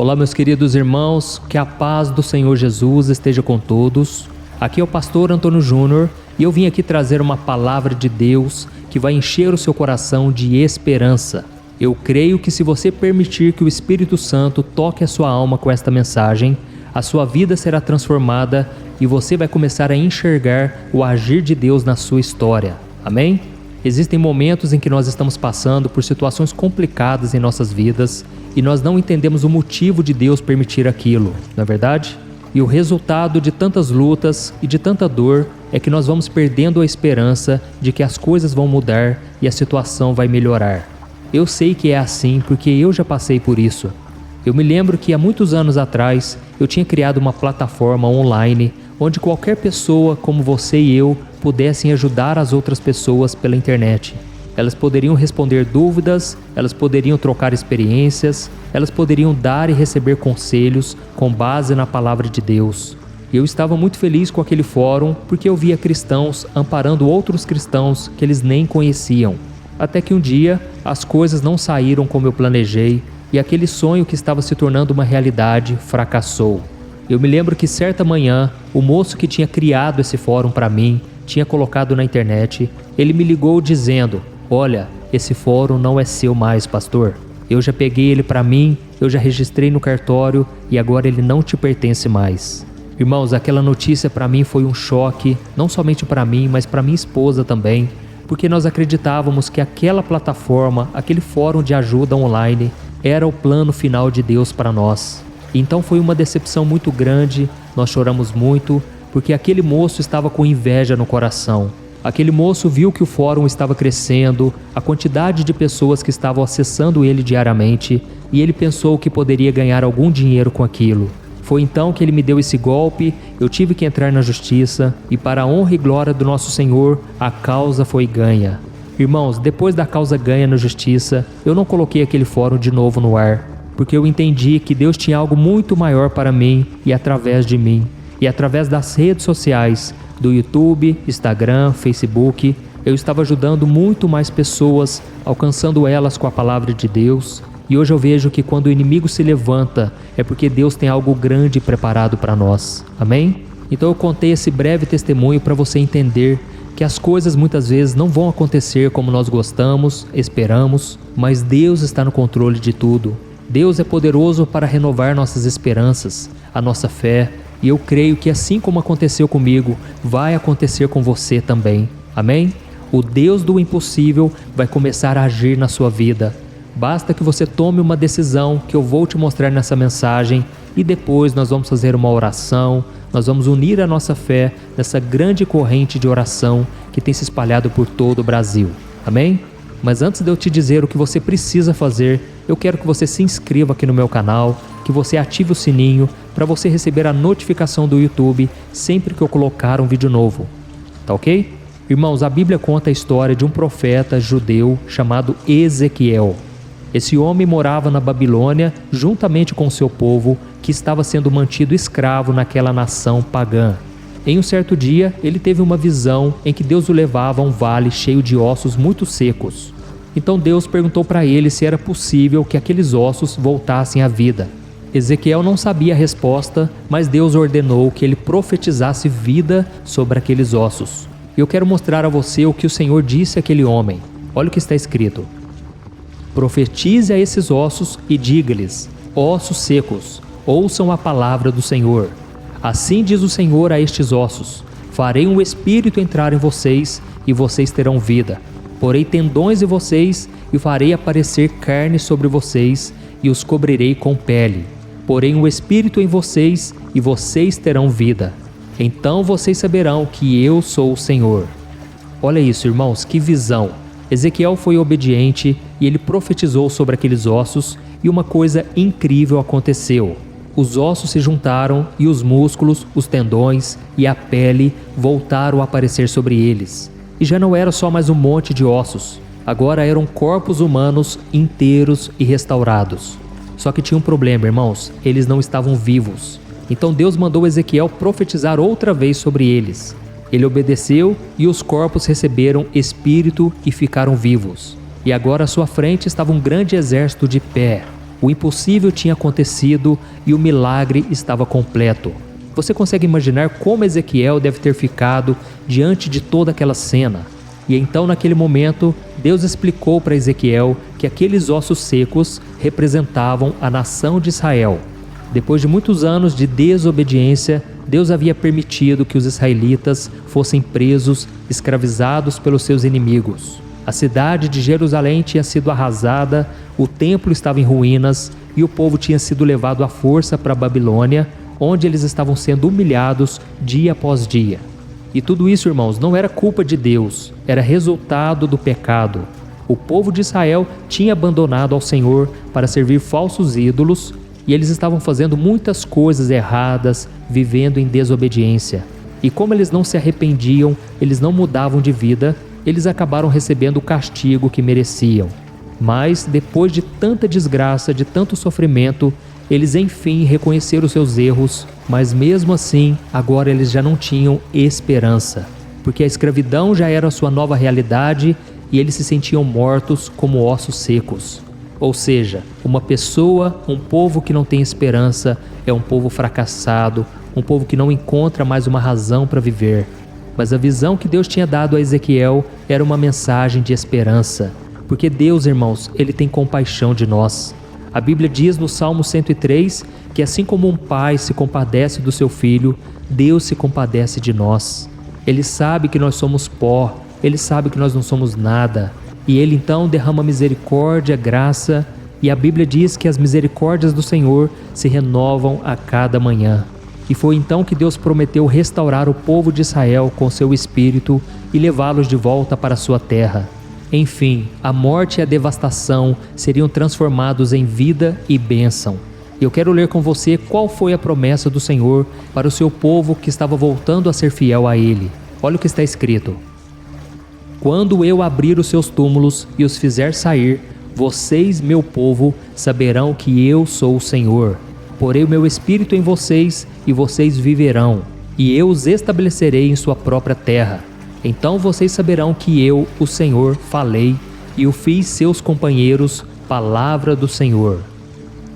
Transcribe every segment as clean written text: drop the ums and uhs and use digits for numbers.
Olá, meus queridos irmãos, que a paz do Senhor Jesus esteja com todos. Aqui é o pastor Antônio Júnior e eu vim aqui trazer uma palavra de Deus que vai encher o seu coração de esperança. Eu creio que se você permitir que o Espírito Santo toque a sua alma com esta mensagem, a sua vida será transformada e você vai começar a enxergar o agir de Deus na sua história. Amém? Existem momentos em que nós estamos passando por situações complicadas em nossas vidas e nós não entendemos o motivo de Deus permitir aquilo, não é verdade? E o resultado de tantas lutas e de tanta dor é que nós vamos perdendo a esperança de que as coisas vão mudar e a situação vai melhorar. Eu sei que é assim porque eu já passei por isso. Eu me lembro que há muitos anos atrás eu tinha criado uma plataforma online onde qualquer pessoa como você e eu pudessem ajudar as outras pessoas pela internet. Elas poderiam responder dúvidas, elas poderiam trocar experiências, elas poderiam dar e receber conselhos com base na palavra de Deus. E eu estava muito feliz com aquele fórum porque eu via cristãos amparando outros cristãos que eles nem conheciam. Até que um dia as coisas não saíram como eu planejei e aquele sonho que estava se tornando uma realidade fracassou. Eu me lembro que certa manhã, o moço que tinha criado esse fórum para mim, tinha colocado na internet, ele me ligou dizendo: "Olha, esse fórum não é seu mais, pastor. Eu já peguei ele para mim, eu já registrei no cartório e agora ele não te pertence mais." Irmãos, aquela notícia para mim foi um choque, não somente para mim, mas para minha esposa também, porque nós acreditávamos que aquela plataforma, aquele fórum de ajuda online, era o plano final de Deus para nós. Então foi uma decepção muito grande, nós choramos muito, porque aquele moço estava com inveja no coração. Aquele moço viu que o fórum estava crescendo, a quantidade de pessoas que estavam acessando ele diariamente, e ele pensou que poderia ganhar algum dinheiro com aquilo. Foi então que ele me deu esse golpe, eu tive que entrar na justiça, e para a honra e glória do nosso Senhor, a causa foi ganha. Irmãos, depois da causa ganha na justiça, eu não coloquei aquele fórum de novo no ar, porque eu entendi que Deus tinha algo muito maior para mim e através de mim. E através das redes sociais, do YouTube, Instagram, Facebook, eu estava ajudando muito mais pessoas, alcançando elas com a palavra de Deus. E hoje eu vejo que quando o inimigo se levanta, é porque Deus tem algo grande preparado para nós. Amém? Então eu contei esse breve testemunho para você entender que as coisas muitas vezes não vão acontecer como nós gostamos, esperamos, mas Deus está no controle de tudo. Deus é poderoso para renovar nossas esperanças, a nossa fé, e eu creio que assim como aconteceu comigo, vai acontecer com você também. Amém? O Deus do impossível vai começar a agir na sua vida. Basta que você tome uma decisão que eu vou te mostrar nessa mensagem e depois nós vamos fazer uma oração, nós vamos unir a nossa fé nessa grande corrente de oração que tem se espalhado por todo o Brasil. Amém? Mas antes de eu te dizer o que você precisa fazer, eu quero que você se inscreva aqui no meu canal, que você ative o sininho para você receber a notificação do YouTube sempre que eu colocar um vídeo novo. Tá ok? Irmãos, a Bíblia conta a história de um profeta judeu chamado Ezequiel. Esse homem morava na Babilônia juntamente com seu povo que estava sendo mantido escravo naquela nação pagã. Em um certo dia, ele teve uma visão em que Deus o levava a um vale cheio de ossos muito secos. Então Deus perguntou para ele se era possível que aqueles ossos voltassem à vida. Ezequiel não sabia a resposta, mas Deus ordenou que ele profetizasse vida sobre aqueles ossos. Eu quero mostrar a você o que o Senhor disse àquele homem. Olha o que está escrito: "Profetize a esses ossos e diga-lhes: ossos secos, ouçam a palavra do Senhor. Assim diz o Senhor a estes ossos: farei um espírito entrar em vocês e vocês terão vida. Porei tendões em vocês e farei aparecer carne sobre vocês e os cobrirei com pele. Porei um espírito em vocês e vocês terão vida. Então vocês saberão que eu sou o Senhor." Olha isso, irmãos, que visão! Ezequiel foi obediente e ele profetizou sobre aqueles ossos e uma coisa incrível aconteceu. Os ossos se juntaram e os músculos, os tendões e a pele voltaram a aparecer sobre eles. E já não era só mais um monte de ossos, agora eram corpos humanos inteiros e restaurados. Só que tinha um problema, irmãos, eles não estavam vivos. Então Deus mandou Ezequiel profetizar outra vez sobre eles. Ele obedeceu e os corpos receberam espírito e ficaram vivos. E agora à sua frente estava um grande exército de pé. O impossível tinha acontecido e o milagre estava completo. Você consegue imaginar como Ezequiel deve ter ficado diante de toda aquela cena? E então, naquele momento, Deus explicou para Ezequiel que aqueles ossos secos representavam a nação de Israel. Depois de muitos anos de desobediência, Deus havia permitido que os israelitas fossem presos, escravizados pelos seus inimigos. A cidade de Jerusalém tinha sido arrasada, o templo estava em ruínas e o povo tinha sido levado à força para a Babilônia, onde eles estavam sendo humilhados dia após dia. E tudo isso, irmãos, não era culpa de Deus, era resultado do pecado. O povo de Israel tinha abandonado ao Senhor para servir falsos ídolos e eles estavam fazendo muitas coisas erradas, vivendo em desobediência. E como eles não se arrependiam, eles não mudavam de vida, eles acabaram recebendo o castigo que mereciam. Mas, depois de tanta desgraça, de tanto sofrimento, eles enfim reconheceram os seus erros, mas mesmo assim, agora eles já não tinham esperança, porque a escravidão já era a sua nova realidade e eles se sentiam mortos como ossos secos. Ou seja, uma pessoa, um povo que não tem esperança, é um povo fracassado, um povo que não encontra mais uma razão para viver. Mas a visão que Deus tinha dado a Ezequiel era uma mensagem de esperança, porque Deus, irmãos, Ele tem compaixão de nós. A Bíblia diz no Salmo 103 que assim como um pai se compadece do seu filho, Deus se compadece de nós. Ele sabe que nós somos pó, Ele sabe que nós não somos nada. E Ele então derrama misericórdia, graça, e a Bíblia diz que as misericórdias do Senhor se renovam a cada manhã. E foi então que Deus prometeu restaurar o povo de Israel com seu espírito e levá-los de volta para a sua terra. Enfim, a morte e a devastação seriam transformados em vida e bênção. Eu quero ler com você qual foi a promessa do Senhor para o seu povo que estava voltando a ser fiel a Ele. Olha o que está escrito: quando eu abrir os seus túmulos e os fizer sair, vocês, meu povo, saberão que eu sou o Senhor. Porei o meu espírito em vocês e vocês viverão, e eu os estabelecerei em sua própria terra. Então vocês saberão que eu, o Senhor, falei e o fiz seus companheiros, palavra do Senhor.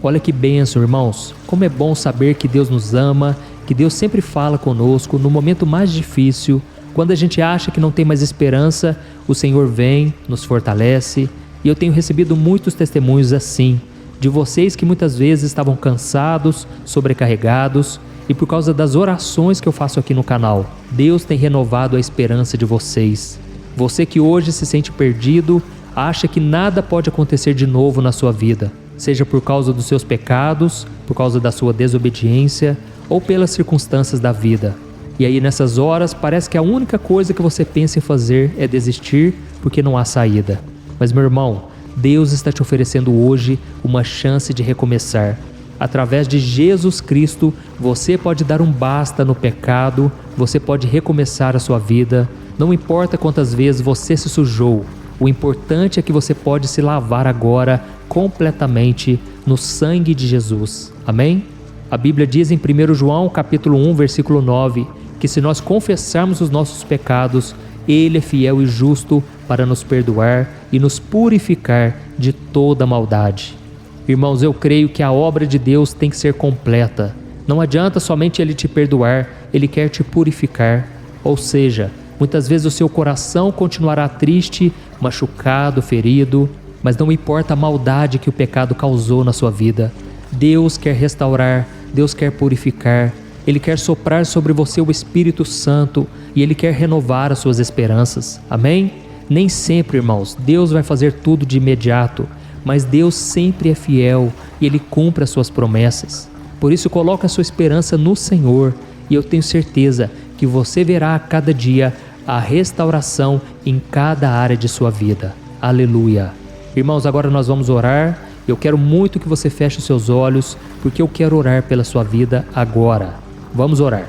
Olha que bênção, irmãos. Como é bom saber que Deus nos ama, que Deus sempre fala conosco no momento mais difícil. Quando a gente acha que não tem mais esperança, o Senhor vem, nos fortalece. E eu tenho recebido muitos testemunhos assim, de vocês que muitas vezes estavam cansados, sobrecarregados, e por causa das orações que eu faço aqui no canal, Deus tem renovado a esperança de vocês. Você que hoje se sente perdido, acha que nada pode acontecer de novo na sua vida, seja por causa dos seus pecados, por causa da sua desobediência ou pelas circunstâncias da vida. E aí nessas horas parece que a única coisa que você pensa em fazer é desistir porque não há saída. Mas meu irmão, Deus está te oferecendo hoje uma chance de recomeçar. Através de Jesus Cristo, você pode dar um basta no pecado, você pode recomeçar a sua vida. Não importa quantas vezes você se sujou, o importante é que você pode se lavar agora completamente no sangue de Jesus. Amém? A Bíblia diz em 1 João capítulo 1, versículo 9, que se nós confessarmos os nossos pecados, Ele é fiel e justo para nos perdoar e nos purificar de toda maldade. Irmãos, eu creio que a obra de Deus tem que ser completa. Não adianta somente Ele te perdoar, Ele quer te purificar. Ou seja, muitas vezes o seu coração continuará triste, machucado, ferido, mas não importa a maldade que o pecado causou na sua vida. Deus quer restaurar, Deus quer purificar, Ele quer soprar sobre você o Espírito Santo e Ele quer renovar as suas esperanças. Amém? Nem sempre, irmãos, Deus vai fazer tudo de imediato, mas Deus sempre é fiel e Ele cumpre as suas promessas. Por isso, coloque a sua esperança no Senhor e eu tenho certeza que você verá a cada dia a restauração em cada área de sua vida. Aleluia! Irmãos, agora nós vamos orar. Eu quero muito que você feche os seus olhos, porque eu quero orar pela sua vida agora. Vamos orar.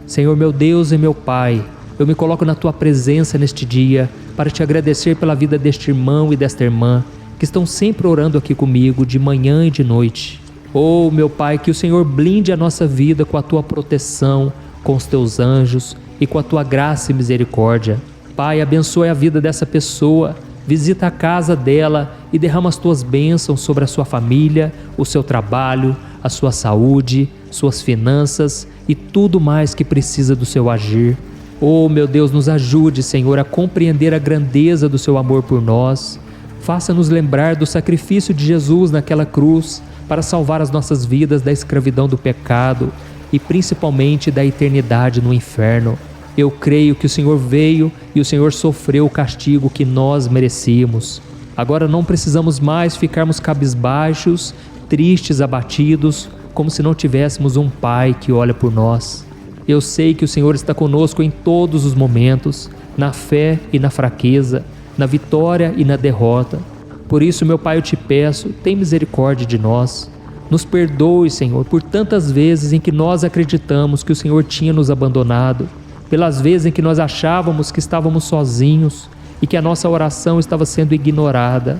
Senhor meu Deus e meu Pai, eu me coloco na Tua presença neste dia para Te agradecer pela vida deste irmão e desta irmã que estão sempre orando aqui comigo de manhã e de noite. Oh, meu Pai, que o Senhor blinde a nossa vida com a Tua proteção, com os Teus anjos e com a Tua graça e misericórdia. Pai, abençoe a vida dessa pessoa visita a casa dela e derrama as tuas bênçãos sobre a sua família, o seu trabalho, a sua saúde, suas finanças e tudo mais que precisa do seu agir. Oh, meu Deus, nos ajude, Senhor, a compreender a grandeza do seu amor por nós. Faça-nos lembrar do sacrifício de Jesus naquela cruz para salvar as nossas vidas da escravidão do pecado e principalmente da eternidade no inferno. Eu creio que o Senhor veio e o Senhor sofreu o castigo que nós merecíamos. Agora não precisamos mais ficarmos cabisbaixos, tristes, abatidos, como se não tivéssemos um Pai que olha por nós. Eu sei que o Senhor está conosco em todos os momentos, na fé e na fraqueza, na vitória e na derrota. Por isso, meu Pai, eu te peço, tem misericórdia de nós. Nos perdoe, Senhor, por tantas vezes em que nós acreditamos que o Senhor tinha nos abandonado, pelas vezes em que nós achávamos que estávamos sozinhos e que a nossa oração estava sendo ignorada.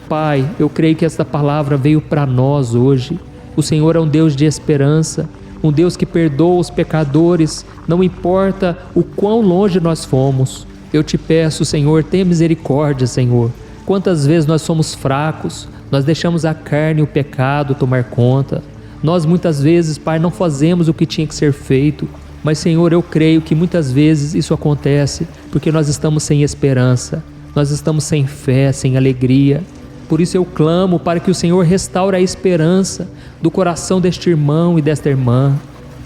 Pai, eu creio que esta palavra veio para nós hoje. O Senhor é um Deus de esperança, um Deus que perdoa os pecadores, não importa o quão longe nós fomos. Eu te peço, Senhor, tenha misericórdia, Senhor. Quantas vezes nós somos fracos, nós deixamos a carne e o pecado tomar conta. Nós muitas vezes, Pai, não fazemos o que tinha que ser feito, mas, Senhor, eu creio que muitas vezes isso acontece porque nós estamos sem esperança, nós estamos sem fé, sem alegria. Por isso eu clamo para que o Senhor restaure a esperança do coração deste irmão e desta irmã.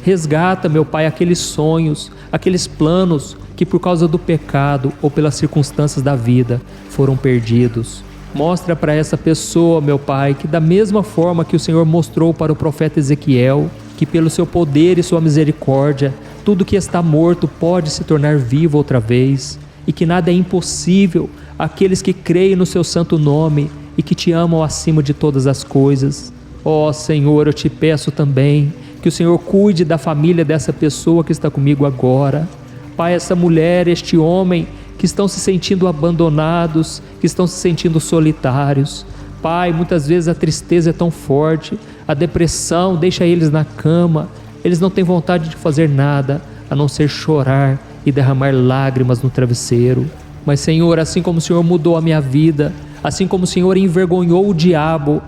Resgata, meu Pai, aqueles sonhos, aqueles planos que por causa do pecado ou pelas circunstâncias da vida foram perdidos. Mostra para essa pessoa, meu Pai, que da mesma forma que o Senhor mostrou para o profeta Ezequiel, que pelo seu poder e sua misericórdia, tudo que está morto pode se tornar vivo outra vez, e que nada é impossível àqueles que creem no seu santo nome e que te amam acima de todas as coisas. Ó Senhor, eu te peço também que o Senhor cuide da família dessa pessoa que está comigo agora. Pai, essa mulher, este homem que estão se sentindo abandonados, que estão se sentindo solitários. Pai, muitas vezes a tristeza é tão forte, a depressão deixa eles na cama, eles não têm vontade de fazer nada a não ser chorar e derramar lágrimas no travesseiro. Mas, Senhor, assim como o Senhor mudou a minha vida, assim como o Senhor envergonhou o diabo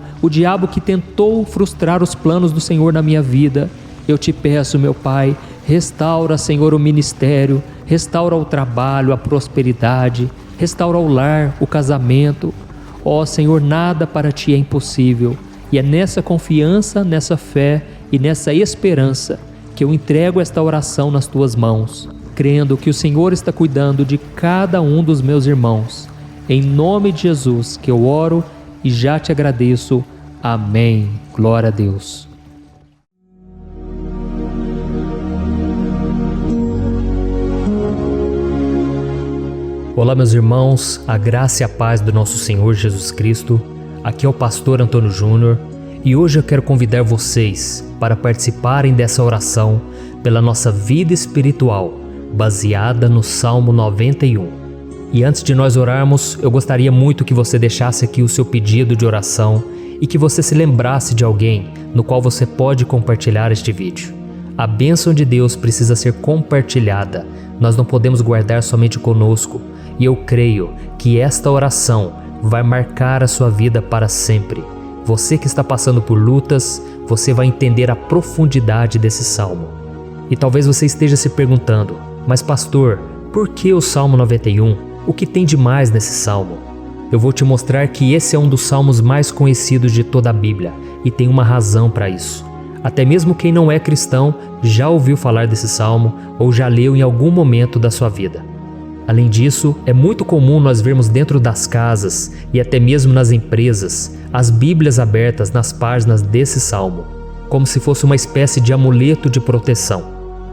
que tentou frustrar os planos do Senhor na minha vida, eu te peço, meu Pai, restaura, Senhor, o ministério, restaura o trabalho, a prosperidade, restaura o lar, o casamento. Ó Senhor, nada para Ti é impossível, e é nessa confiança, nessa fé e nessa esperança que eu entrego esta oração nas Tuas mãos, crendo que o Senhor está cuidando de cada um dos meus irmãos. Em nome de Jesus que eu oro e já te agradeço. Amém. Glória a Deus. Olá, meus irmãos, a graça e a paz do nosso Senhor Jesus Cristo. Aqui é o pastor Antônio Júnior e hoje eu quero convidar vocês para participarem dessa oração pela nossa vida espiritual, baseada no Salmo 91. E antes de nós orarmos, eu gostaria muito que você deixasse aqui o seu pedido de oração e que você se lembrasse de alguém no qual você pode compartilhar este vídeo. A bênção de Deus precisa ser compartilhada, nós não podemos guardar somente conosco, e eu creio que esta oração vai marcar a sua vida para sempre. Você que está passando por lutas, você vai entender a profundidade desse salmo. E talvez você esteja se perguntando, mas pastor, por que o Salmo 91? O que tem de mais nesse salmo? Eu vou te mostrar que esse é um dos salmos mais conhecidos de toda a Bíblia e tem uma razão para isso. Até mesmo quem não é cristão já ouviu falar desse salmo ou já leu em algum momento da sua vida. Além disso, é muito comum nós vermos dentro das casas e até mesmo nas empresas as Bíblias abertas nas páginas desse salmo, como se fosse uma espécie de amuleto de proteção.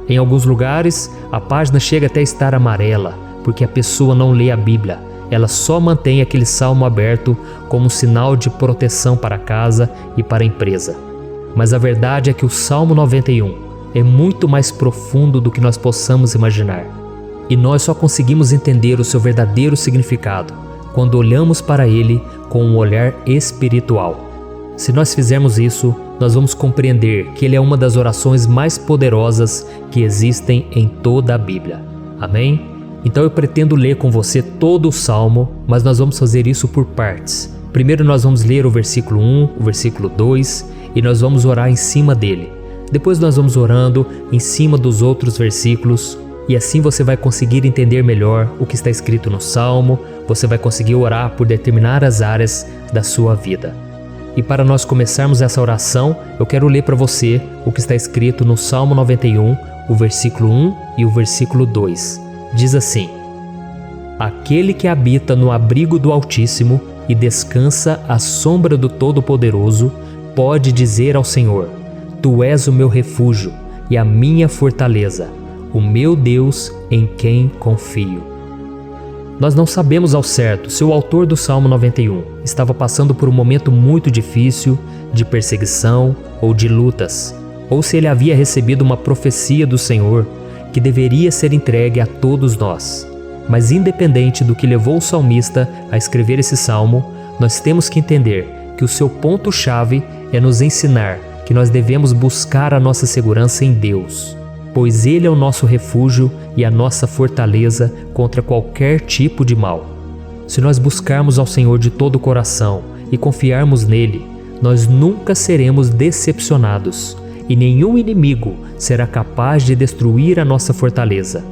Em alguns lugares, a página chega até a estar amarela, porque a pessoa não lê a Bíblia, ela só mantém aquele salmo aberto como um sinal de proteção para a casa e para a empresa. Mas a verdade é que o Salmo 91 é muito mais profundo do que nós possamos imaginar. E nós só conseguimos entender o seu verdadeiro significado quando olhamos para ele com um olhar espiritual. Se nós fizermos isso, nós vamos compreender que ele é uma das orações mais poderosas que existem em toda a Bíblia. Amém? Então eu pretendo ler com você todo o Salmo, mas nós vamos fazer isso por partes. Primeiro nós vamos ler o versículo 1, o versículo 2 e nós vamos orar em cima dele. Depois nós vamos orando em cima dos outros versículos e assim você vai conseguir entender melhor o que está escrito no Salmo, você vai conseguir orar por determinadas áreas da sua vida. E para nós começarmos essa oração, eu quero ler para você o que está escrito no Salmo 91, o versículo 1 e o versículo 2. Diz assim: Aquele que habita no abrigo do Altíssimo e descansa à sombra do Todo-Poderoso, pode dizer ao Senhor: Tu és o meu refúgio e a minha fortaleza, o meu Deus em quem confio. Nós não sabemos ao certo se o autor do Salmo 91 estava passando por um momento muito difícil, de perseguição ou de lutas, ou se ele havia recebido uma profecia do Senhor que deveria ser entregue a todos nós. Mas independente do que levou o salmista a escrever esse salmo, nós temos que entender que o seu ponto-chave é nos ensinar que nós devemos buscar a nossa segurança em Deus, pois Ele é o nosso refúgio e a nossa fortaleza contra qualquer tipo de mal. Se nós buscarmos ao Senhor de todo o coração e confiarmos nele, nós nunca seremos decepcionados e nenhum inimigo será capaz de destruir a nossa fortaleza.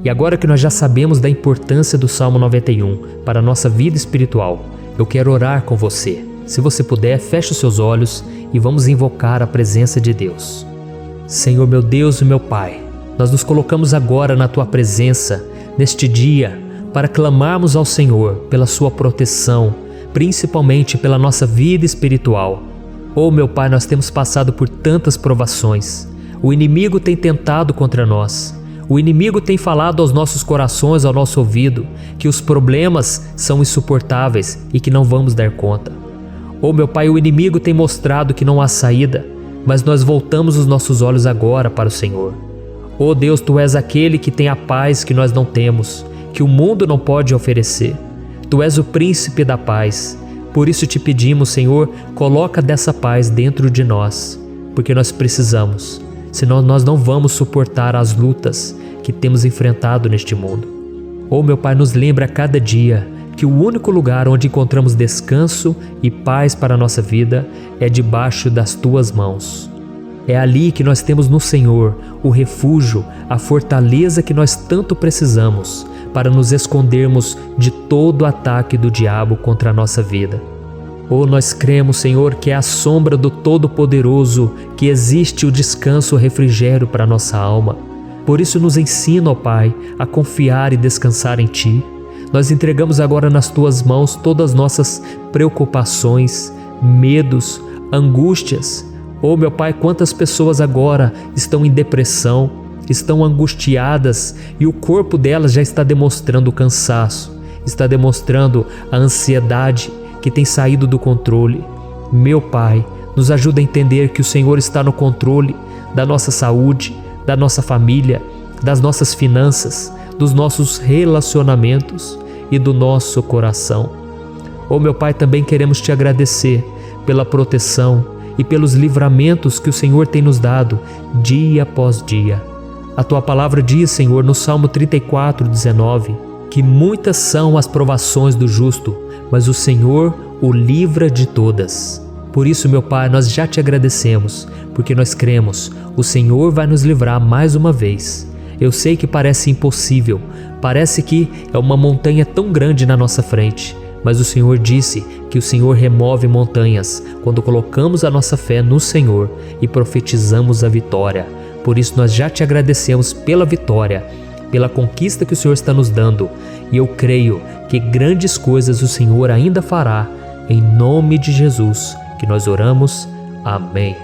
E agora que nós já sabemos da importância do Salmo 91 para a nossa vida espiritual, eu quero orar com você. Se você puder, feche os seus olhos e vamos invocar a presença de Deus. Senhor meu Deus e meu Pai, nós nos colocamos agora na Tua presença, neste dia, para clamarmos ao Senhor pela Sua proteção, principalmente pela nossa vida espiritual. Oh meu Pai, nós temos passado por tantas provações. O inimigo tem tentado contra nós. O inimigo tem falado aos nossos corações, ao nosso ouvido, que os problemas são insuportáveis e que não vamos dar conta. Oh meu Pai, o inimigo tem mostrado que não há saída, mas nós voltamos os nossos olhos agora para o Senhor. Oh Deus, Tu és aquele que tem a paz que nós não temos, que o mundo não pode oferecer. Tu és o príncipe da paz. Por isso te pedimos, Senhor, coloca dessa paz dentro de nós, porque nós precisamos, senão nós não vamos suportar as lutas que temos enfrentado neste mundo. Oh meu Pai, nos lembra a cada dia que o único lugar onde encontramos descanso e paz para a nossa vida é debaixo das Tuas mãos. É ali que nós temos no Senhor o refúgio, a fortaleza que nós tanto precisamos para nos escondermos de todo ataque do diabo contra a nossa vida. Oh, nós cremos, Senhor, que é à sombra do Todo-Poderoso que existe o descanso, o refrigério para a nossa alma. Por isso nos ensina, ó Pai, a confiar e descansar em Ti. Nós entregamos agora nas Tuas mãos todas as nossas preocupações, medos, angústias. Oh meu Pai, quantas pessoas agora estão em depressão, estão angustiadas e o corpo delas já está demonstrando o cansaço, está demonstrando a ansiedade que tem saído do controle. Meu Pai, nos ajuda a entender que o Senhor está no controle da nossa saúde, da nossa família, das nossas finanças, dos nossos relacionamentos e do nosso coração. Oh meu Pai, também queremos Te agradecer pela proteção e pelos livramentos que o Senhor tem nos dado dia após dia. A Tua palavra diz, Senhor, no Salmo 34:19, que muitas são as provações do justo, mas o Senhor o livra de todas. Por isso, meu Pai, nós já Te agradecemos, porque nós cremos, o Senhor vai nos livrar mais uma vez. Eu sei que parece impossível, parece que é uma montanha tão grande na nossa frente, mas o Senhor disse que o Senhor remove montanhas quando colocamos a nossa fé no Senhor e profetizamos a vitória. Por isso nós já Te agradecemos pela vitória, pela conquista que o Senhor está nos dando, e eu creio que grandes coisas o Senhor ainda fará, em nome de Jesus que nós oramos. Amém.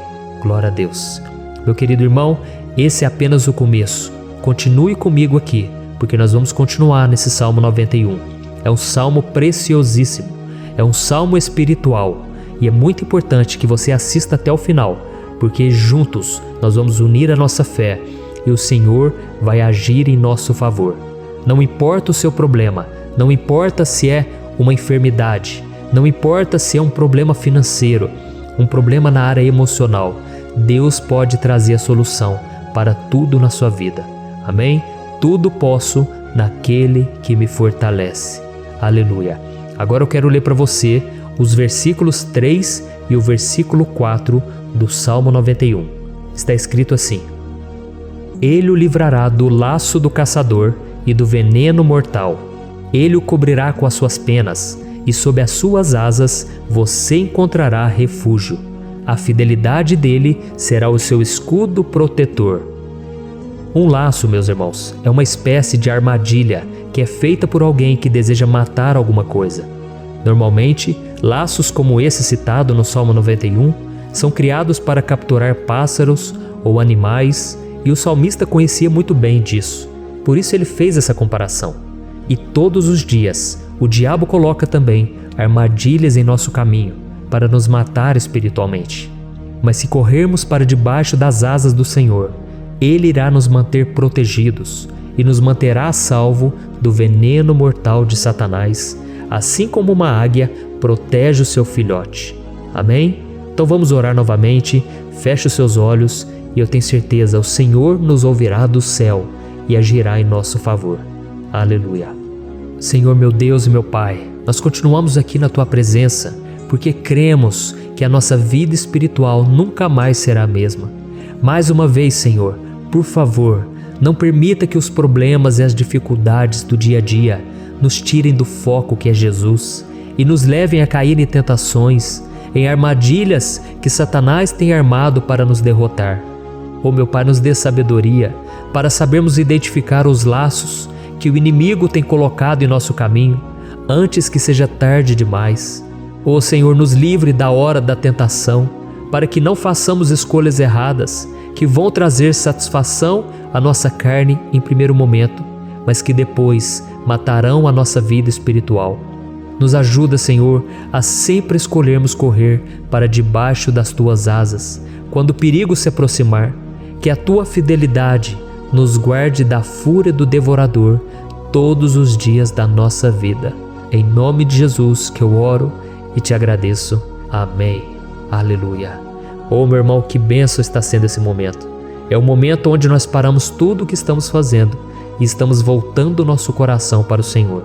Glória a Deus. Meu querido irmão, esse é apenas o começo. Continue comigo aqui, porque nós vamos continuar nesse Salmo 91. É um salmo preciosíssimo, é um salmo espiritual, e é muito importante que você assista até o final, porque juntos nós vamos unir a nossa fé e o Senhor vai agir em nosso favor. Não importa o seu problema, não importa se é uma enfermidade, não importa se é um problema financeiro, um problema na área emocional, Deus pode trazer a solução para tudo na sua vida. Amém? Tudo posso naquele que me fortalece. Aleluia. Agora eu quero ler para você os versículos 3 e o versículo 4 do Salmo 91. Está escrito assim: Ele o livrará do laço do caçador e do veneno mortal. Ele o cobrirá com as suas penas, e sob as suas asas você encontrará refúgio. A fidelidade dele será o seu escudo protetor. Um laço, meus irmãos, é uma espécie de armadilha que é feita por alguém que deseja matar alguma coisa. Normalmente, laços como esse citado no Salmo 91 são criados para capturar pássaros ou animais, e o salmista conhecia muito bem disso. Por isso ele fez essa comparação. E todos os dias, o diabo coloca também armadilhas em nosso caminho para nos matar espiritualmente. Mas se corrermos para debaixo das asas do Senhor, Ele irá nos manter protegidos e nos manterá a salvo do veneno mortal de Satanás, assim como uma águia protege o seu filhote. Amém? Então vamos orar novamente, feche os seus olhos e eu tenho certeza, o Senhor nos ouvirá do céu e agirá em nosso favor. Aleluia. Senhor meu Deus e meu Pai, nós continuamos aqui na Tua presença, porque cremos que a nossa vida espiritual nunca mais será a mesma. Mais uma vez, Senhor, por favor, não permita que os problemas e as dificuldades do dia a dia nos tirem do foco que é Jesus e nos levem a cair em tentações, em armadilhas que Satanás tem armado para nos derrotar. Oh meu Pai, nos dê sabedoria para sabermos identificar os laços que o inimigo tem colocado em nosso caminho antes que seja tarde demais. Oh Senhor, nos livre da hora da tentação, para que não façamos escolhas erradas que vão trazer satisfação à nossa carne em primeiro momento, mas que depois matarão a nossa vida espiritual. Nos ajuda, Senhor, a sempre escolhermos correr para debaixo das Tuas asas, quando o perigo se aproximar. Que a Tua fidelidade nos guarde da fúria do devorador todos os dias da nossa vida. Em nome de Jesus que eu oro e te agradeço. Amém. Aleluia. Oh, meu irmão, que bênção está sendo esse momento. É o momento onde nós paramos tudo o que estamos fazendo e estamos voltando o nosso coração para o Senhor.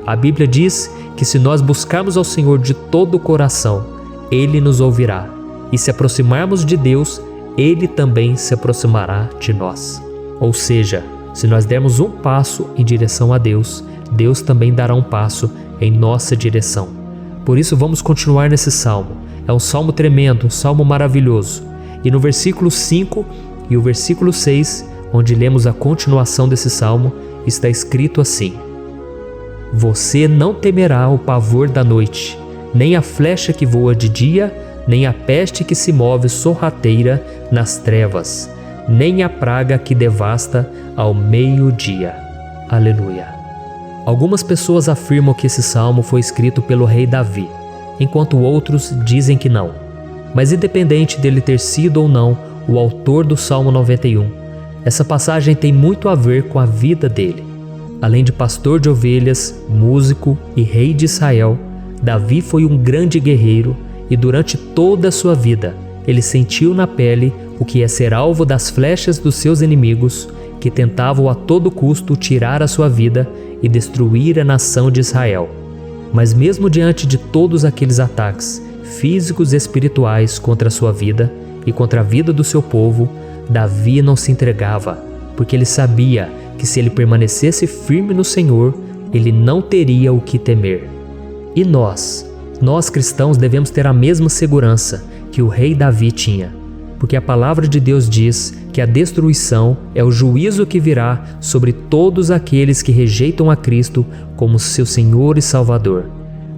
A Bíblia diz que se nós buscarmos ao Senhor de todo o coração, Ele nos ouvirá. E se aproximarmos de Deus, Ele também se aproximará de nós. Ou seja, se nós dermos um passo em direção a Deus, Deus também dará um passo em nossa direção. Por isso vamos continuar nesse salmo. É um salmo tremendo, um salmo maravilhoso. E no versículo 5 e o versículo 6, onde lemos a continuação desse salmo, está escrito assim: Você não temerá o pavor da noite, nem a flecha que voa de dia, nem a peste que se move sorrateira nas trevas, nem a praga que devasta ao meio-dia. Aleluia. Algumas pessoas afirmam que esse salmo foi escrito pelo rei Davi, enquanto outros dizem que não. Mas independente dele ter sido ou não o autor do Salmo 91, essa passagem tem muito a ver com a vida dele. Além de pastor de ovelhas, músico e rei de Israel, Davi foi um grande guerreiro e durante toda a sua vida ele sentiu na pele o que é ser alvo das flechas dos seus inimigos que tentavam a todo custo tirar a sua vida e destruir a nação de Israel. Mas mesmo diante de todos aqueles ataques físicos e espirituais contra a sua vida e contra a vida do seu povo, Davi não se entregava, porque ele sabia que se ele permanecesse firme no Senhor, ele não teria o que temer. E nós cristãos devemos ter a mesma segurança que o rei Davi tinha, porque a palavra de Deus diz que a destruição é o juízo que virá sobre todos aqueles que rejeitam a Cristo como seu Senhor e Salvador.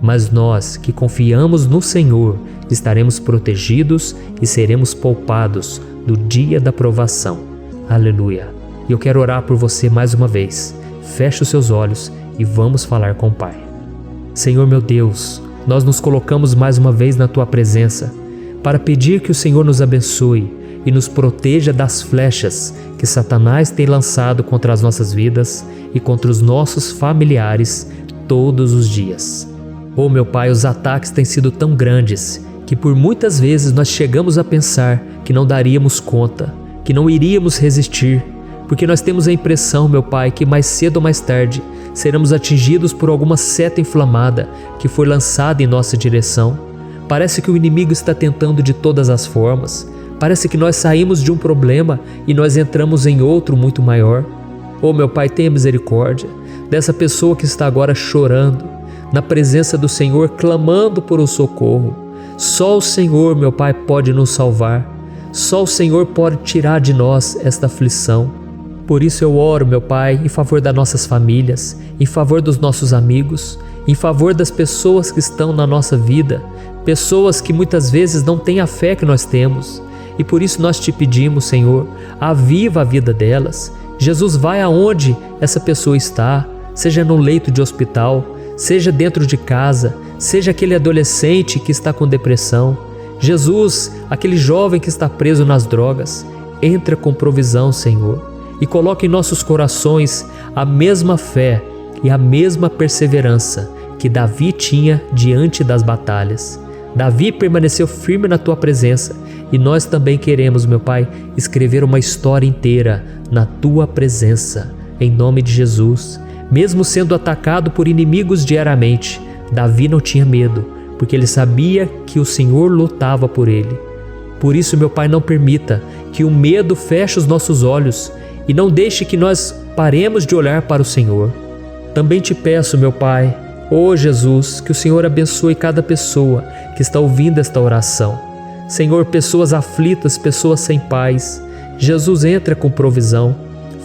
Mas nós que confiamos no Senhor estaremos protegidos e seremos poupados do dia da provação. Aleluia. E eu quero orar por você mais uma vez. Feche os seus olhos e vamos falar com o Pai. Senhor meu Deus, nós nos colocamos mais uma vez na Tua presença para pedir que o Senhor nos abençoe e nos proteja das flechas que Satanás tem lançado contra as nossas vidas e contra os nossos familiares todos os dias. Oh meu Pai, os ataques têm sido tão grandes que por muitas vezes nós chegamos a pensar que não daríamos conta, que não iríamos resistir, porque nós temos a impressão, meu Pai, que mais cedo ou mais tarde seremos atingidos por alguma seta inflamada que foi lançada em nossa direção. Parece que o inimigo está tentando de todas as formas. Parece que nós saímos de um problema e nós entramos em outro muito maior. Oh, meu Pai, tenha misericórdia dessa pessoa que está agora chorando, na presença do Senhor, clamando por um socorro. Só o Senhor, meu Pai, pode nos salvar. Só o Senhor pode tirar de nós esta aflição. Por isso eu oro, meu Pai, em favor das nossas famílias, em favor dos nossos amigos, em favor das pessoas que estão na nossa vida, pessoas que muitas vezes não têm a fé que nós temos. E por isso nós te pedimos, Senhor, aviva a vida delas. Jesus, vai aonde essa pessoa está, seja no leito de hospital, seja dentro de casa, seja aquele adolescente que está com depressão. Jesus, aquele jovem que está preso nas drogas, entra com provisão, Senhor, e coloca em nossos corações a mesma fé e a mesma perseverança que Davi tinha diante das batalhas. Davi permaneceu firme na tua presença e nós também queremos, meu Pai, escrever uma história inteira na tua presença, em nome de Jesus. Mesmo sendo atacado por inimigos diariamente, Davi não tinha medo, porque ele sabia que o Senhor lutava por ele. Por isso, meu Pai, não permita que o medo feche os nossos olhos e não deixe que nós paremos de olhar para o Senhor. Também te peço, meu Pai, ó Jesus, que o Senhor abençoe cada pessoa que está ouvindo esta oração. Senhor, pessoas aflitas, pessoas sem paz. Jesus, entra com provisão.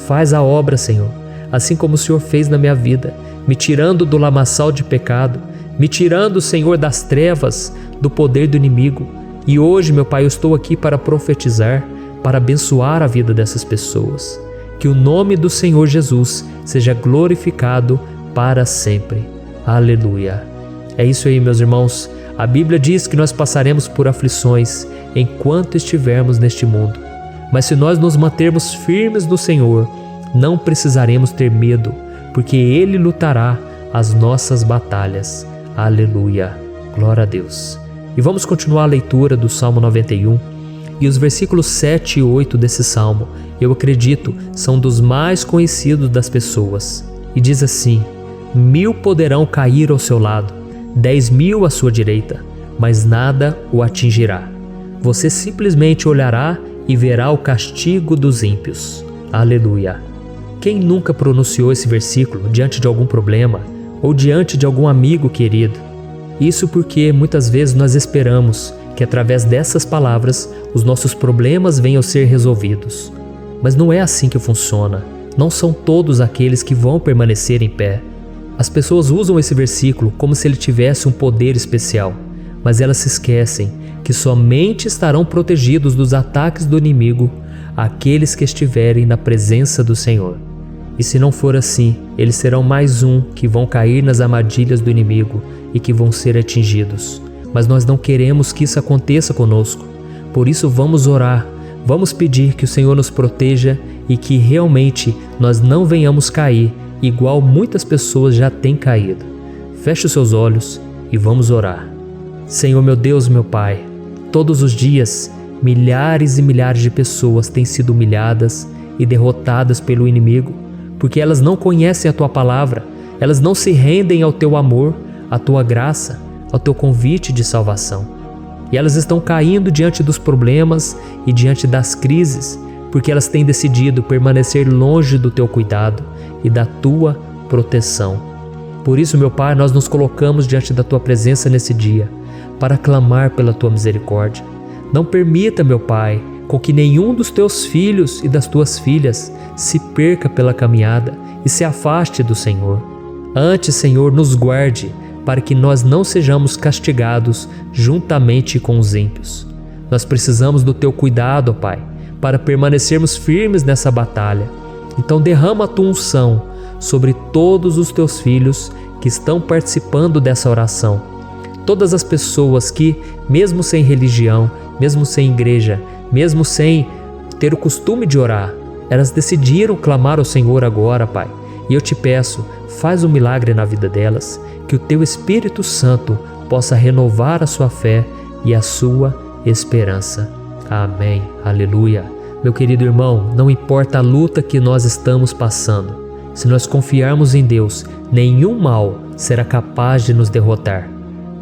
Faz a obra, Senhor, assim como o Senhor fez na minha vida, me tirando do lamaçal de pecado, me tirando, Senhor, das trevas, do poder do inimigo. E hoje, meu Pai, eu estou aqui para profetizar, para abençoar a vida dessas pessoas. Que o nome do Senhor Jesus seja glorificado para sempre. Aleluia. É isso aí, meus irmãos. A Bíblia diz que nós passaremos por aflições enquanto estivermos neste mundo. Mas se nós nos mantermos firmes no Senhor, não precisaremos ter medo, porque Ele lutará as nossas batalhas. Aleluia. Glória a Deus. E vamos continuar a leitura do Salmo 91. E os versículos 7 e 8 desse salmo, eu acredito, são dos mais conhecidos das pessoas. E diz assim: 1000 poderão cair ao seu lado, 10.000 à sua direita, mas nada o atingirá. Você simplesmente olhará e verá o castigo dos ímpios. Aleluia. Quem nunca pronunciou esse versículo diante de algum problema ou diante de algum amigo querido? Isso porque muitas vezes nós esperamos que através dessas palavras os nossos problemas venham a ser resolvidos. Mas não é assim que funciona. Não são todos aqueles que vão permanecer em pé. As pessoas usam esse versículo como se ele tivesse um poder especial, mas elas se esquecem que somente estarão protegidos dos ataques do inimigo aqueles que estiverem na presença do Senhor. E se não for assim, eles serão mais um que vão cair nas armadilhas do inimigo e que vão ser atingidos. Mas nós não queremos que isso aconteça conosco. Por isso vamos orar, vamos pedir que o Senhor nos proteja e que realmente nós não venhamos cair igual muitas pessoas já têm caído. Feche os seus olhos e vamos orar. Senhor, meu Deus, meu Pai, todos os dias milhares e milhares de pessoas têm sido humilhadas e derrotadas pelo inimigo, porque elas não conhecem a Tua palavra, elas não se rendem ao Teu amor, à Tua graça, ao Teu convite de salvação. E elas estão caindo diante dos problemas e diante das crises, porque elas têm decidido permanecer longe do Teu cuidado e da Tua proteção. Por isso, meu Pai, nós nos colocamos diante da Tua presença nesse dia, para clamar pela Tua misericórdia. Não permita, meu Pai, com que nenhum dos Teus filhos e das Tuas filhas se perca pela caminhada e se afaste do Senhor. Antes, Senhor, nos guarde, para que nós não sejamos castigados juntamente com os ímpios. Nós precisamos do Teu cuidado, ó Pai, para permanecermos firmes nessa batalha. Então derrama a Tua unção sobre todos os Teus filhos que estão participando dessa oração. Todas as pessoas que, mesmo sem religião, mesmo sem igreja, mesmo sem ter o costume de orar, elas decidiram clamar ao Senhor agora, Pai. E eu te peço, faz um milagre na vida delas, que o Teu Espírito Santo possa renovar a sua fé e a sua esperança. Amém. Aleluia. Meu querido irmão, não importa a luta que nós estamos passando, se nós confiarmos em Deus, nenhum mal será capaz de nos derrotar.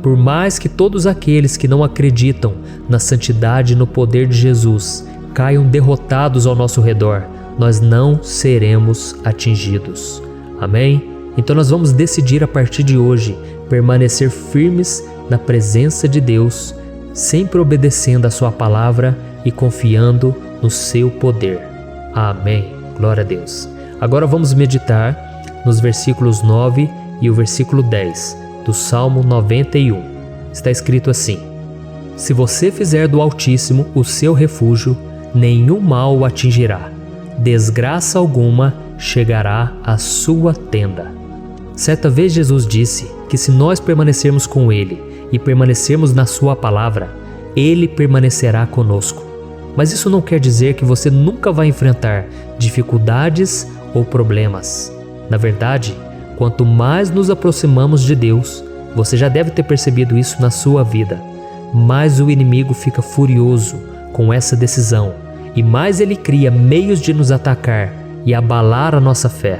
Por mais que todos aqueles que não acreditam na santidade e no poder de Jesus caiam derrotados ao nosso redor, nós não seremos atingidos. Amém? Então nós vamos decidir a partir de hoje permanecer firmes na presença de Deus, sempre obedecendo a sua palavra e confiando no seu poder. Amém. Glória a Deus. Agora vamos meditar nos versículos 9 e o versículo 10 do Salmo 91. Está escrito assim: Se você fizer do Altíssimo o seu refúgio, nenhum mal o atingirá, desgraça alguma chegará à sua tenda. Certa vez Jesus disse que se nós permanecermos com Ele e permanecermos na sua palavra, Ele permanecerá conosco. Mas isso não quer dizer que você nunca vai enfrentar dificuldades ou problemas. Na verdade, quanto mais nos aproximamos de Deus, você já deve ter percebido isso na sua vida, mais o inimigo fica furioso com essa decisão e mais ele cria meios de nos atacar e abalar a nossa fé.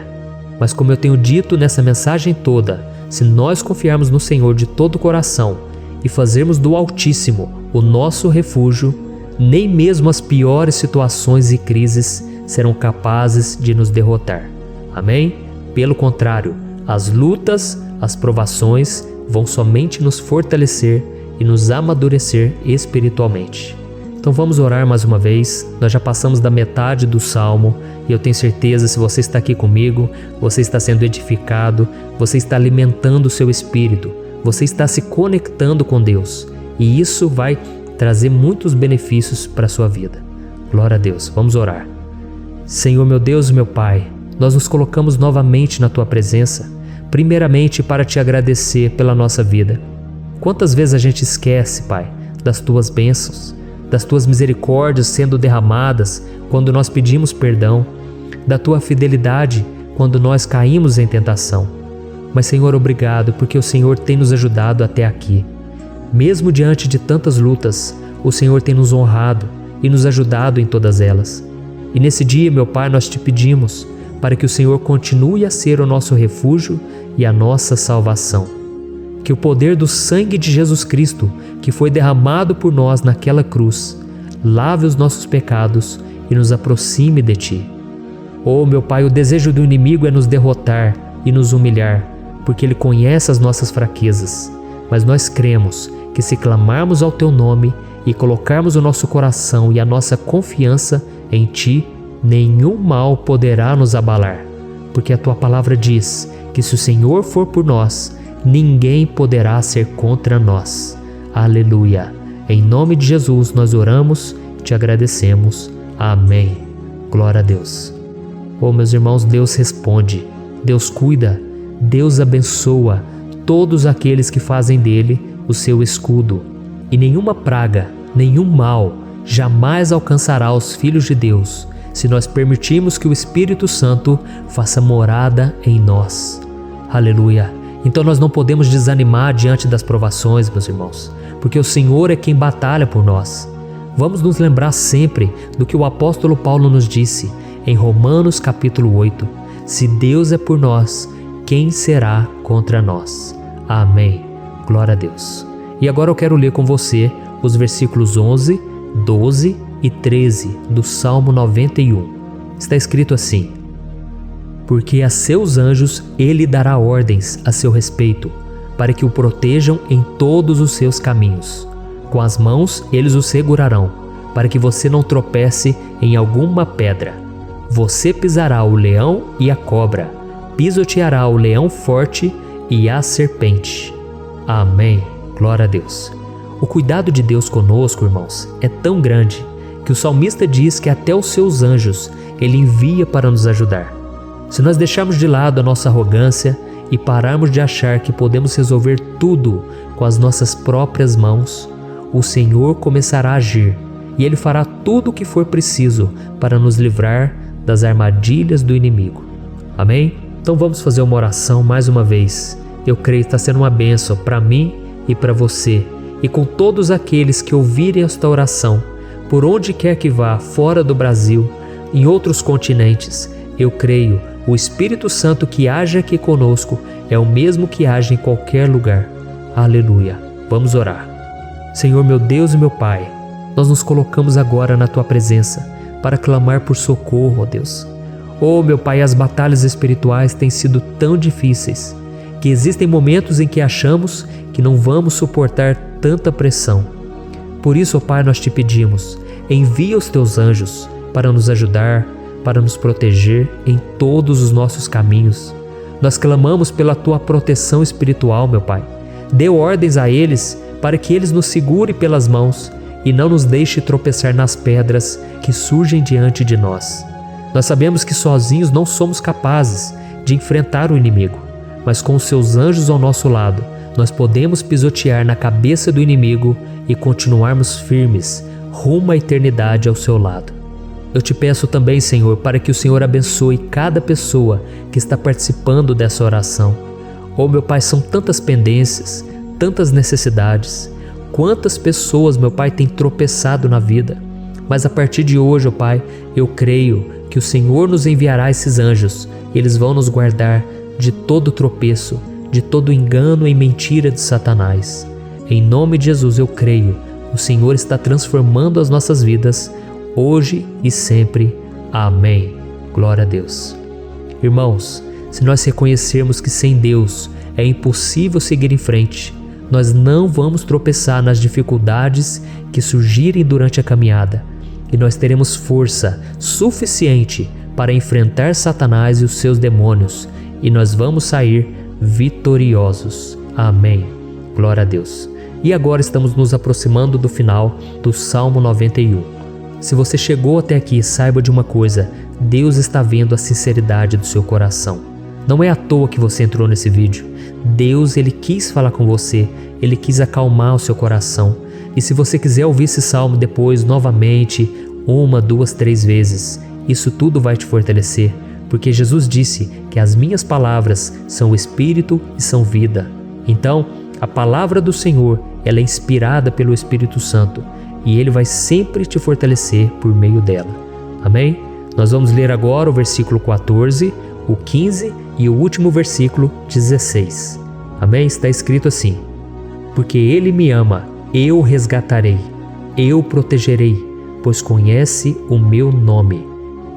Mas como eu tenho dito nessa mensagem toda, se nós confiarmos no Senhor de todo o coração e fazermos do Altíssimo o nosso refúgio, nem mesmo as piores situações e crises serão capazes de nos derrotar. Amém? Pelo contrário, as lutas, as provações vão somente nos fortalecer e nos amadurecer espiritualmente. Então vamos orar mais uma vez. Nós já passamos da metade do Salmo e eu tenho certeza, se você está aqui comigo, você está sendo edificado, você está alimentando o seu espírito, você está se conectando com Deus e isso vai trazer muitos benefícios para a sua vida. Glória a Deus. Vamos orar. Senhor, meu Deus e meu Pai, nós nos colocamos novamente na Tua presença, primeiramente para Te agradecer pela nossa vida. Quantas vezes a gente esquece, Pai, das Tuas bênçãos, das Tuas misericórdias sendo derramadas quando nós pedimos perdão, da Tua fidelidade quando nós caímos em tentação. Mas, Senhor, obrigado, porque o Senhor tem nos ajudado até aqui. Mesmo diante de tantas lutas, o Senhor tem nos honrado e nos ajudado em todas elas. E nesse dia, meu Pai, nós Te pedimos para que o Senhor continue a ser o nosso refúgio e a nossa salvação. Que o poder do sangue de Jesus Cristo, que foi derramado por nós naquela cruz, lave os nossos pecados e nos aproxime de Ti. Oh, meu Pai, o desejo do inimigo é nos derrotar e nos humilhar, porque ele conhece as nossas fraquezas. Mas nós cremos que se clamarmos ao Teu nome e colocarmos o nosso coração e a nossa confiança em Ti, nenhum mal poderá nos abalar, porque a Tua palavra diz que se o Senhor for por nós, ninguém poderá ser contra nós. Aleluia! Em nome de Jesus nós oramos, Te agradecemos. Amém. Glória a Deus. Oh, meus irmãos, Deus responde, Deus cuida, Deus abençoa todos aqueles que fazem dele o seu escudo. E nenhuma praga, nenhum mal jamais alcançará os filhos de Deus, se nós permitirmos que o Espírito Santo faça morada em nós. Aleluia! Então nós não podemos desanimar diante das provações, meus irmãos, porque o Senhor é quem batalha por nós. Vamos nos lembrar sempre do que o apóstolo Paulo nos disse em Romanos capítulo 8. Se Deus é por nós, quem será contra nós? Amém. Glória a Deus. E agora eu quero ler com você os versículos 11, 12 e 13 do Salmo 91. Está escrito assim: Porque a seus anjos ele dará ordens a seu respeito, para que o protejam em todos os seus caminhos. Com as mãos eles o segurarão, para que você não tropece em alguma pedra. Você pisará o leão e a cobra, pisoteará o leão forte e a serpente. Amém. Glória a Deus. O cuidado de Deus conosco, irmãos, é tão grande que o salmista diz que até os seus anjos ele envia para nos ajudar. Se nós deixarmos de lado a nossa arrogância e pararmos de achar que podemos resolver tudo com as nossas próprias mãos, o Senhor começará a agir e Ele fará tudo o que for preciso para nos livrar das armadilhas do inimigo. Amém? Então vamos fazer uma oração mais uma vez. Eu creio que está sendo uma bênção para mim e para você, e com todos aqueles que ouvirem esta oração, por onde quer que vá, fora do Brasil, em outros continentes, eu creio, o Espírito Santo que age aqui conosco é o mesmo que age em qualquer lugar. Aleluia. Vamos orar. Senhor, meu Deus e meu Pai, nós nos colocamos agora na Tua presença para clamar por socorro, ó Deus. Oh, meu Pai, as batalhas espirituais têm sido tão difíceis que existem momentos em que achamos que não vamos suportar tanta pressão. Por isso, ó Pai, nós te pedimos, envia os Teus anjos para nos ajudar, para nos proteger em todos os nossos caminhos. Nós clamamos pela Tua proteção espiritual, meu Pai. Dê ordens a eles para que eles nos segurem pelas mãos e não nos deixe tropeçar nas pedras que surgem diante de nós. Nós sabemos que sozinhos não somos capazes de enfrentar o inimigo, mas com os Seus anjos ao nosso lado, nós podemos pisotear na cabeça do inimigo e continuarmos firmes rumo à eternidade ao Seu lado. Eu te peço também, Senhor, para que o Senhor abençoe cada pessoa que está participando dessa oração. Oh, meu Pai, são tantas pendências, tantas necessidades. Quantas pessoas, meu Pai, têm tropeçado na vida. Mas a partir de hoje, ó Pai, eu creio que o Senhor nos enviará esses anjos. Eles vão nos guardar de todo tropeço, de todo engano e mentira de Satanás. Em nome de Jesus eu creio, o Senhor está transformando as nossas vidas, hoje e sempre. Amém. Glória a Deus. Irmãos, se nós reconhecermos que sem Deus é impossível seguir em frente, nós não vamos tropeçar nas dificuldades que surgirem durante a caminhada e nós teremos força suficiente para enfrentar Satanás e os seus demônios e nós vamos sair vitoriosos. Amém. Glória a Deus. E agora estamos nos aproximando do final do Salmo 91. Se você chegou até aqui, saiba de uma coisa: Deus está vendo a sinceridade do seu coração. Não é à toa que você entrou nesse vídeo. Deus, Ele quis falar com você, Ele quis acalmar o seu coração. E se você quiser ouvir esse salmo depois, novamente, 1, 2, 3 vezes, isso tudo vai te fortalecer, porque Jesus disse que as minhas palavras são espírito e são vida. Então, a palavra do Senhor, ela é inspirada pelo Espírito Santo e Ele vai sempre te fortalecer por meio dela. Amém? Nós vamos ler agora o versículo 14, o 15 e o último versículo 16. Amém? Está escrito assim: porque Ele me ama, eu o resgatarei, eu o protegerei, pois conhece o meu nome.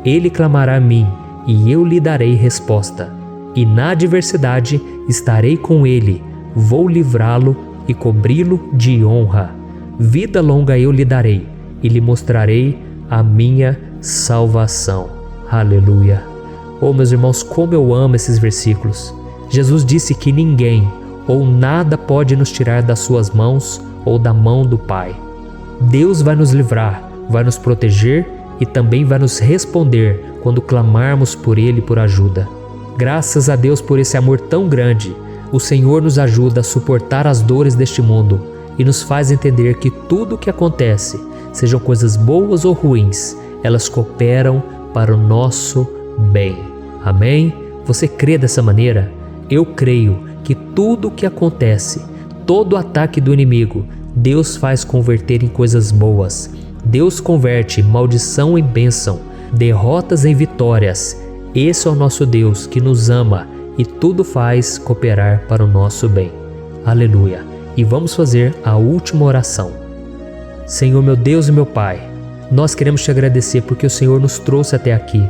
Ele clamará a mim e eu lhe darei resposta. E na adversidade estarei com ele, vou livrá-lo e cobri-lo de honra. Vida longa eu lhe darei e lhe mostrarei a minha salvação. Aleluia. Oh, meus irmãos, como eu amo esses versículos. Jesus disse que ninguém ou nada pode nos tirar das suas mãos ou da mão do Pai. Deus vai nos livrar, vai nos proteger e também vai nos responder quando clamarmos por Ele por ajuda. Graças a Deus por esse amor tão grande, o Senhor nos ajuda a suportar as dores deste mundo e nos faz entender que tudo o que acontece, sejam coisas boas ou ruins, elas cooperam para o nosso bem. Amém? Você crê dessa maneira? Eu creio que tudo o que acontece, todo ataque do inimigo, Deus faz converter em coisas boas. Deus converte maldição em bênção, derrotas em vitórias. Esse é o nosso Deus que nos ama e tudo faz cooperar para o nosso bem. Aleluia. E vamos fazer a última oração. Senhor, meu Deus e meu Pai, nós queremos te agradecer porque o Senhor nos trouxe até aqui.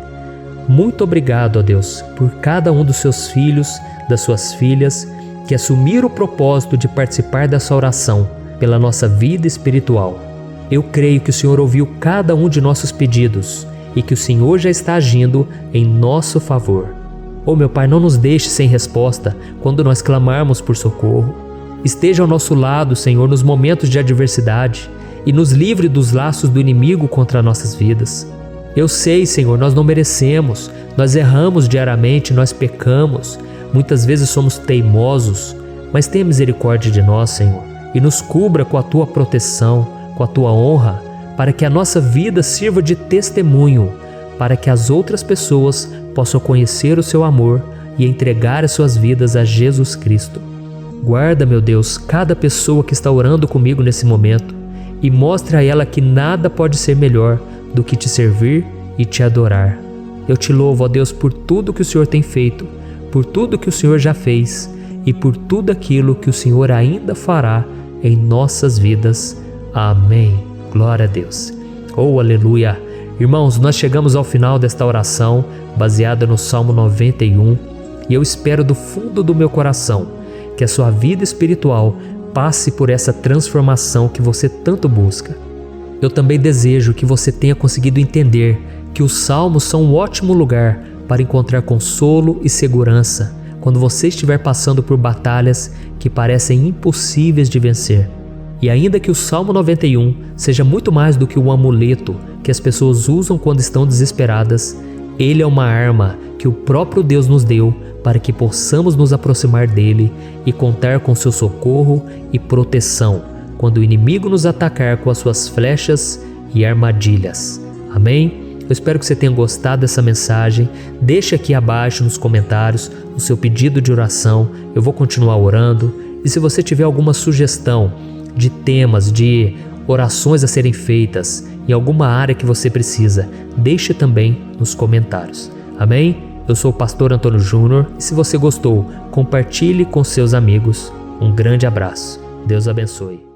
Muito obrigado, ó Deus, por cada um dos seus filhos, das suas filhas, que assumiram o propósito de participar dessa oração pela nossa vida espiritual. Eu creio que o Senhor ouviu cada um de nossos pedidos e que o Senhor já está agindo em nosso favor. Oh, meu Pai, não nos deixe sem resposta quando nós clamarmos por socorro. Esteja ao nosso lado, Senhor, nos momentos de adversidade e nos livre dos laços do inimigo contra nossas vidas. Eu sei, Senhor, nós não merecemos, nós erramos diariamente, nós pecamos, muitas vezes somos teimosos, mas tenha misericórdia de nós, Senhor, e nos cubra com a Tua proteção, com a Tua honra, para que a nossa vida sirva de testemunho, para que as outras pessoas possam conhecer o Seu amor e entregar as suas vidas a Jesus Cristo. Guarda, meu Deus, cada pessoa que está orando comigo nesse momento. e mostre a ela que nada pode ser melhor do que te servir e te adorar. Eu te louvo, ó Deus, por tudo que o Senhor tem feito, por tudo que o Senhor já fez e por tudo aquilo que o Senhor ainda fará em nossas vidas. Amém. Glória a Deus. Oh, aleluia. Irmãos, nós chegamos ao final desta oração baseada no Salmo 91 e eu espero do fundo do meu coração que a sua vida espiritual passe por essa transformação que você tanto busca. Eu também desejo que você tenha conseguido entender que os salmos são um ótimo lugar para encontrar consolo e segurança quando você estiver passando por batalhas que parecem impossíveis de vencer. E ainda que o Salmo 91 seja muito mais do que um amuleto que as pessoas usam quando estão desesperadas, ele é uma arma que o próprio Deus nos deu para que possamos nos aproximar dele e contar com seu socorro e proteção quando o inimigo nos atacar com as suas flechas e armadilhas. Amém? Eu espero que você tenha gostado dessa mensagem. Deixe aqui abaixo nos comentários o seu pedido de oração. Eu vou continuar orando. E se você tiver alguma sugestão de temas, de orações a serem feitas em alguma área que você precisa, deixe também nos comentários. Amém? Eu sou o pastor Antônio Júnior e se você gostou, compartilhe com seus amigos. Um grande abraço. Deus abençoe.